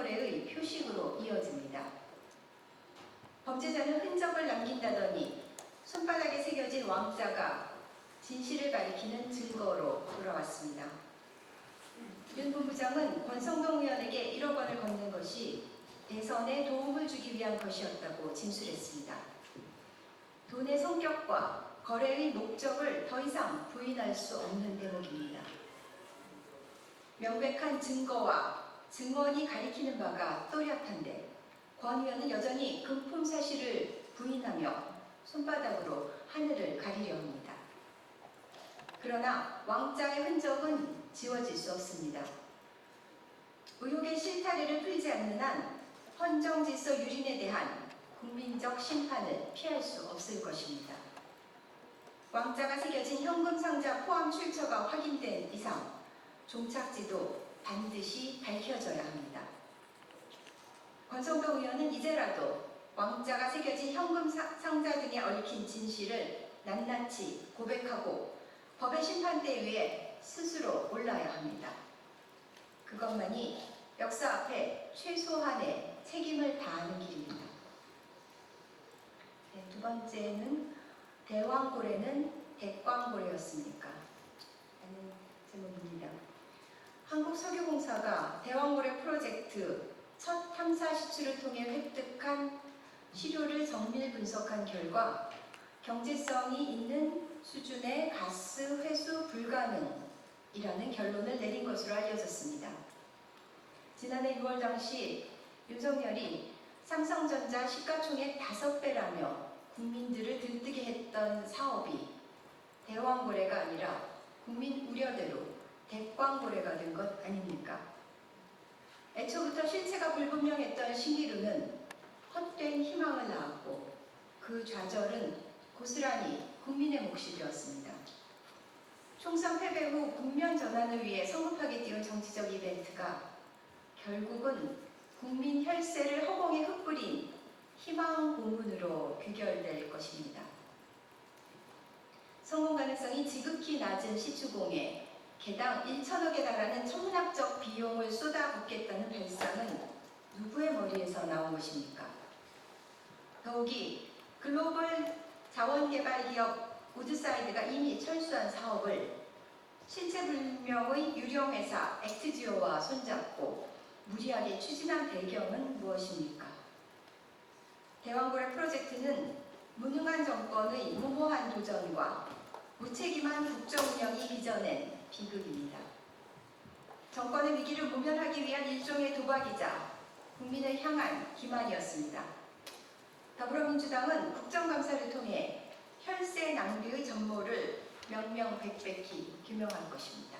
거래의 표식으로 이어집니다. 범죄자는 흔적을 남긴다더니 손바닥에 새겨진 왕자가 진실을 가리키는 증거로 돌아왔습니다. 윤 본부장은 권성동 의원에게 1억 원을 건넨 것이 대선에 도움을 주기 위한 것이었다고 진술했습니다. 돈의 성격과 거래의 목적을 더 이상 부인할 수 없는 대목입니다. 명백한 증거와 증언이 가리키는 바가 또렷한데 권 의원은 여전히 금품 사실을 부인하며 손바닥으로 하늘을 가리려 합니다. 그러나 왕자의 흔적은 지워질 수 없습니다. 의혹의 실타래를 풀지 않는 한 헌정질서 유린에 대한 국민적 심판을 피할 수 없을 것입니다. 왕자가 새겨진 현금 상자 포함 출처가 확인된 이상 종착지도 반드시 밝혀져야 합니다. 권성동 의원은 이제라도 왕자가 새겨진 현금 상자 등에 얽힌 진실을 낱낱이 고백하고 법의 심판대 위에 스스로 올라야 합니다. 그것만이 역사 앞에 최소한의 책임을 다하는 길입니다. 네, 두 번째는 대왕고래는 대광고래였습니까? 라는 제목입니다. 한국석유공사가 대왕고래 프로젝트 첫 탐사 시추를 통해 획득한 시료를 정밀 분석한 결과 경제성이 있는 수준의 가스 회수 불가능이라는 결론을 내린 것으로 알려졌습니다. 지난해 6월 당시 윤석열이 삼성전자 시가총액 5배라며 국민들을 들뜨게 했던 사업이 대왕고래가 아니라 국민 우려대로 대광고래가 된 것 아닙니까? 애초부터 실체가 불분명했던 신기루는 헛된 희망을 낳았고 그 좌절은 고스란히 국민의 몫이 되었습니다. 총선 패배 후 국면 전환을 위해 성급하게 띄운 정치적 이벤트가 결국은 국민 혈세를 허공에 흩뿌린 희망 고문으로 귀결될 것입니다. 성공 가능성이 지극히 낮은 시추공에 개당 1천억에 달하는 천문학적 비용을 쏟아붓겠다는 발상은 누구의 머리에서 나온 것입니까? 더욱이 글로벌 자원개발 기업 우드사이드가 이미 철수한 사업을 실체불명의 유령회사 액트지오와 손잡고 무리하게 추진한 배경은 무엇입니까? 대왕고래 프로젝트는 무능한 정권의 무모한 도전과 무책임한 국정운영이 빚어낸 비극입니다. 정권의 위기를 모면하기 위한 일종의 도박이자 국민을 향한 기만이었습니다. 더불어민주당은 국정감사를 통해 혈세 낭비의 전모를 명명백백히 규명할 것입니다.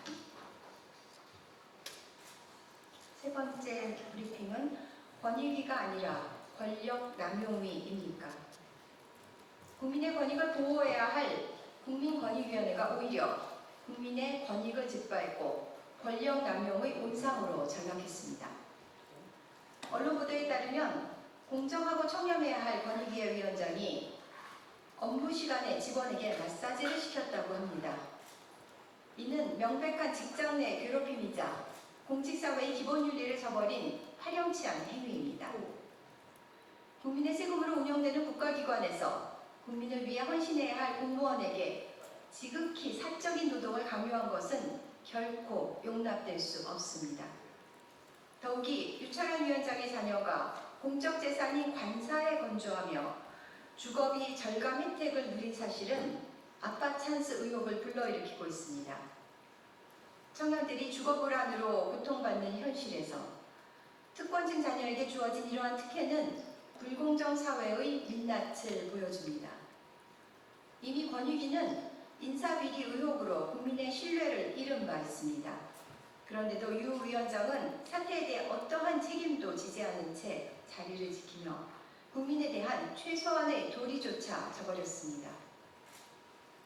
세 번째 브리핑은 권익위가 아니라 권력 남용위입니까? 국민의 권익을 보호해야 할 국민권익위원회가 오히려 국민의 권익을 짓밟고 권력 남용의 온상으로 전락했습니다. 언론 보도에 따르면 공정하고 청렴해야 할 권익위의 위원장이 업무 시간에 직원에게 마사지를 시켰다고 합니다. 이는 명백한 직장 내 괴롭힘이자 공직사회의 기본 윤리를 저버린 파렴치한 행위입니다. 국민의 세금으로 운영되는 국가기관에서 국민을 위해 헌신해야 할 공무원에게 지극히 사적인 노동을 강요한 것은 결코 용납될 수 없습니다. 더욱이 유철현 위원장의 자녀가 공적 재산인 관사에 건조하며 주거비 절감 혜택을 누린 사실은 아빠 찬스 의혹을 불러일으키고 있습니다. 청년들이 주거 불안으로 고통받는 현실에서 특권층 자녀에게 주어진 이러한 특혜는 불공정 사회의 민낯을 보여줍니다. 이미 권익위는 인사비리 의혹으로 국민의 신뢰를 잃은 바 있습니다. 그런데도 유 위원장은 사태에 대해 어떠한 책임도 지지 않은 채 자리를 지키며 국민에 대한 최소한의 도리조차 저버렸습니다.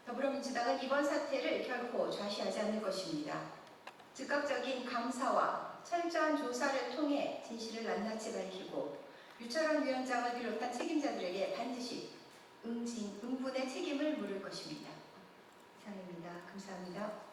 더불어민주당은 이번 사태를 결코 좌시하지 않을 것입니다. 즉각적인 감사와 철저한 조사를 통해 진실을 낱낱이 밝히고 유철현 위원장을 비롯한 책임자들에게 반드시 응분의 책임을 물을 것입니다. 이상입니다. 감사합니다.